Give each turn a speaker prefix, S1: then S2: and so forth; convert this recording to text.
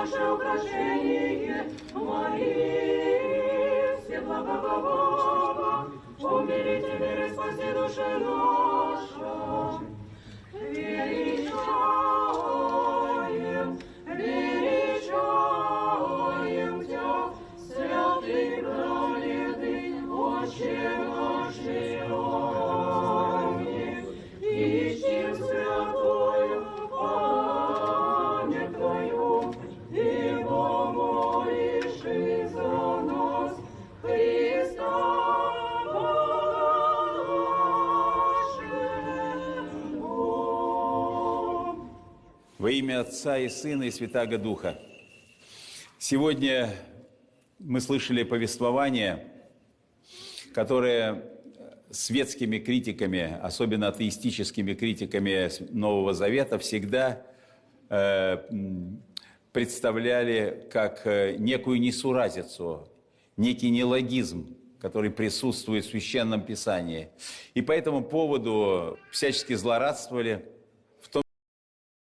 S1: наше украшение, моли все благого Бога, умилите мир и спаси души наша. Величаем, величаем Тебя, святый праведный, Отче наш милостивый, ищем святую память Твою, и помолишь за нас, Христа нашего.
S2: Во имя Отца и Сына и Святаго Духа. Сегодня мы слышали повествование, которое светскими критиками, особенно атеистическими критиками Нового Завета, всегда представляли как некую несуразицу, некий нелогизм, который присутствует в Священном Писании. И по этому поводу всячески злорадствовали,